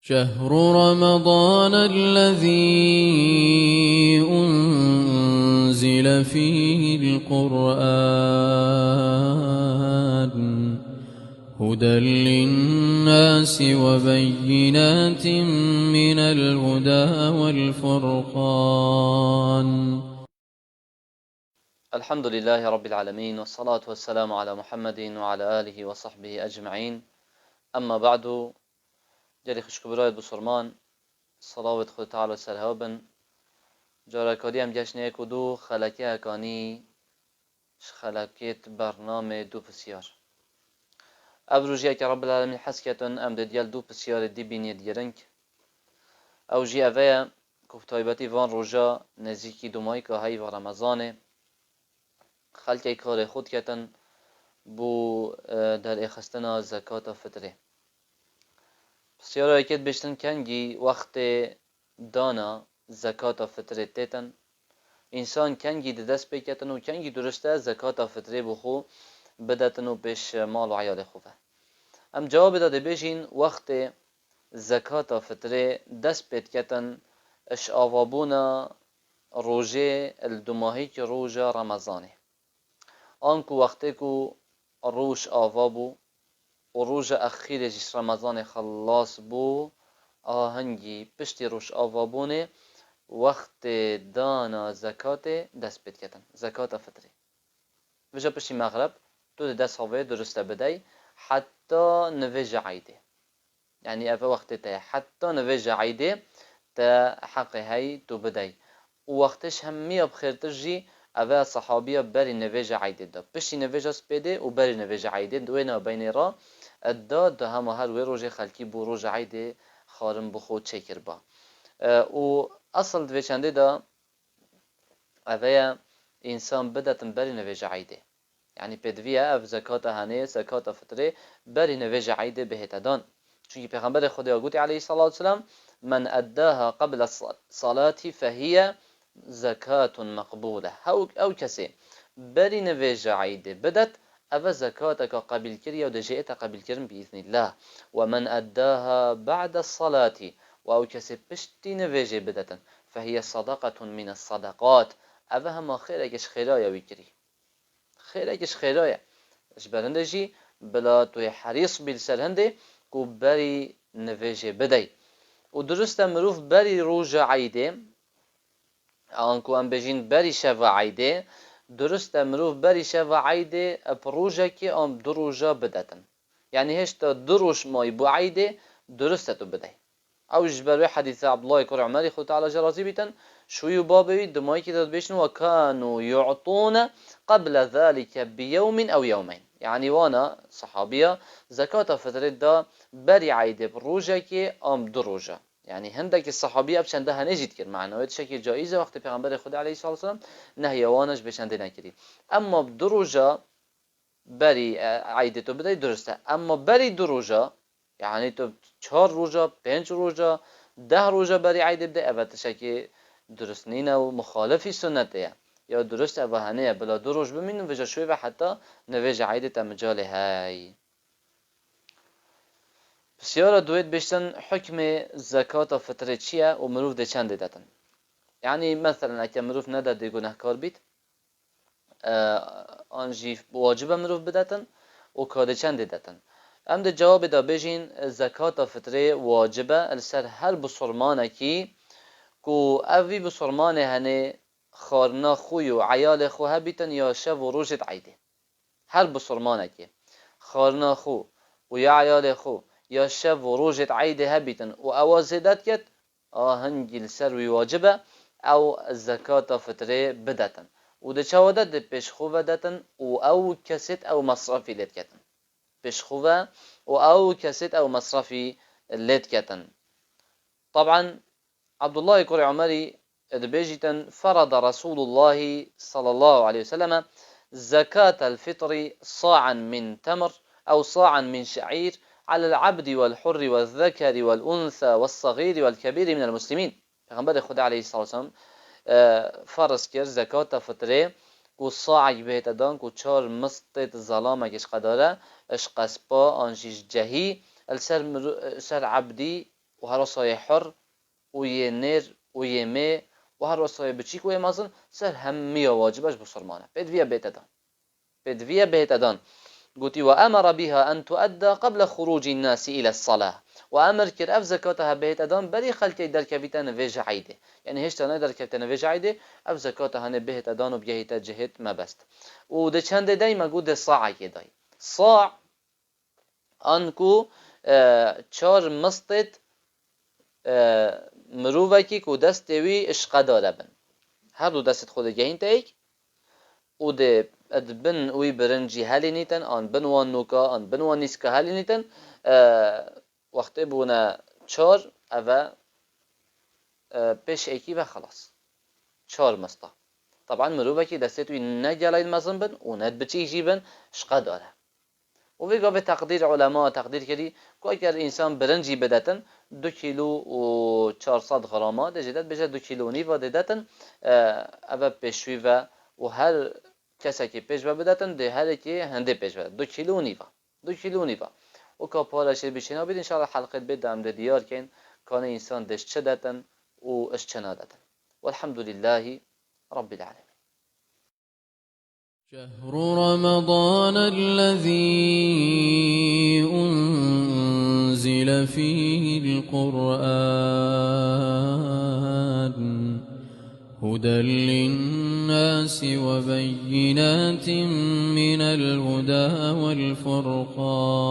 شهر رمضان الذي أنزل فيه القرآن هدى للناس وبينات من الهدى والفرقان. الحمد لله رب العالمين، والصلاة والسلام على محمد وعلى آله وصحبه أجمعين. أما بعد، جري خشكبرايت بسرمان صلاة خود تعالى سرهابن جاركادي هم جشنه کدو خلکی اکانی خلکیت برنامه دو بسیار ابروجی که رب العالمین حسکتن ام دیال دو بسیار دی بینی دیرنگ او جی اوه کفتایبتی وان روژا نزیکی دومای که های و رمضانه خلکی کار خود کتن بو در اخستنا زکات فطره بسیار اکید بشتن کنگی وقت دانا زکات فطره تیتن انسان کنگی دست بکتن و کنگی درسته زکات فطره بخو بدتن و پیش مال و عیال خوبه. ام جواب داده بشین وقت زکات فطره دست بکتن اش آوابونا روژه الدماهی که روژه رمضانه آنکو وقتی که روش آوابو و روژه اخیر جس رمضان خلاص بو آهنگی پشتی روش آوابونه وقت دانا زکات دست بید کتن زکات فطری وجا پشتی مغرب تو دست هاوه درسته بدهی حتی نویج عیده يعني أفا وقت تا حتى نویج عیده تا حق هاي تو بدهی و وقتش همي بخير تجي أفا صحابية بري نویج عیده دا پشتی نویج سپیده و بري نویج عیده دوینا بین را الداد دا همه هر وی روژه خلکی بو روژه عیده خارم بخود چکر با و اصل دوی چنده دا اوه انسان بدتن بری نویج عیده يعني بدویه اف زکات هنه زکات فطره بری نویج عیده بهت دان چونکه پیغمبر خدا گوتی علیه الصلاة والسلام من اداها قبل الصلاة فهي زکات مقبوله او کسی بری نویج عیده بدت أبا زكاتك قبل كريا ودجئت قبل كرم بإذن الله ومن أداها بعد الصلاة وأو كسبشتي نفيجي بدة فهي صدقة من الصدقات أبا هما خيركش خيرايا ويكري خيركش خيرايا اش برندجي بلا توي حريص بالسرهنده كو بري نفيجي بدي ودرست مروف بري روجا عيده آنکو ام بجین بری شوا عیده درست مروف بری شوا عیده اپروژه که ام دروجا بدتن یعنی هشتا دروش مای بو عیده درست تو بده او جبر حديث عبد الله كر عمري خو تعالى جرازي بيتن شوي بابي دماي كده بيشن وكانوا يعطون قبل ذلك بيوم او يومين يعني وانا صحابيه زكاه فطر دا بري عيده بروجه كي ام دروجه يعني هندك الصحابيه بشندها نجد كر معناه شكل جائزه وقت پیغمبر خدا عليه الصلاه والسلام نهي وانش بشنده نكري اما بدروجه بري عيده تو بدای درسته اما بري دروجه يعني تو 4 روزا 5 روزا 10 روزا بري عيد بده البته شكل درست نینه و مخالفی سنته یا درست اوهانه بلا دو روز بمینن و شوی و حتی نویج عید تمجال های بسیار دوید بشتن حکم زکات فطره چیه و مروف ده چند دادن يعني مثلا اگه مروف نداده گناهکار بید آنجی واجب مروف بداتن و کاده چند دادن ام ده جواب دا بجین زکات فطره واجبه السر هر بسرمانه کی کو اوی بسرمانه هنه خارنا خوی و عیال خو هبیتن یا شب و روزت عیده هر بسرمانه که خارنا خو و یا عیال خو یا شب و روزت عیده هبیتن و اوازدت کت آهنگی السر وی واجبه او زکات فطره بدتن و ده چوادت ده پیش خو بدتن و او کسیت او مصرفی لید کتن پیش خوبه و او کسیت او مصرفی لید کتن طبعا عبد الله كري عمري ادبيجتا فرض رسول الله صلى الله عليه وسلم زكاة الفطر صاعا من تمر أو صاعا من شعير على العبد والحر والذكر والأنثى والصغير والكبير من المسلمين. پیغمبر خدا عليه الصلاة والسلام فرض کرد زکات فطره کو صاع بهت دان کو 4 مستت ظلامه کش قداره اش قصبا آنجیش جهی السر عبدی و هر وصای حر و یه نر و یه می و هر وصای بچیک و مازن سر همی واجبش بسرمانه بدویه بهتدان بدویه بهتدان قلتي وأمر بها أن تؤدى قبل خروج الناس إلى الصلاة وأمر كر أف زكاتها بهت أدان بري خلتي در كبيتان فيجا عيده يعني هيش تاني در كبيتان فيجا عيده أف زكاتها هن بهت أدان وبيهت جهت ما بست وده چند دايما قود صاع يداي صاع أنكو چار مستت مروفكي كو دست وي اشقا داره بن هر دو دست خود جهين تايك وده ادبن وی برنجی هلی نیتن آن بنوان نوکا آن بنوان نیسکا هلی نیتن وقتی بونا چار اوه پیش ایکی و خلاص چار مستا طبعا مروبه که دستیتوی نگلای مزن بن و ند بچی جیبن شقا داره و ویگا به تقدیر علماء تقدیر کردی که اگر انسان برنجی بدتن 2 کیلو و 400 غرامه دجدت بجه 2 کیلو نیو ددتن اوه پیشوی و هر کسی که پیش بداتن ده هر کی هنده پیش بده 2 کیلو نیوا 2 کیلو نیوا و که پارش بشینا بید ان شاء الله حلقه بدم ده دیار کن کان انسان دش چه داتن و اش چه نداتن والحمد لله رب العالمين. شهر رمضان الذي أنزل فيه القرآن هدى للناس وبينات من الهدى والفرقان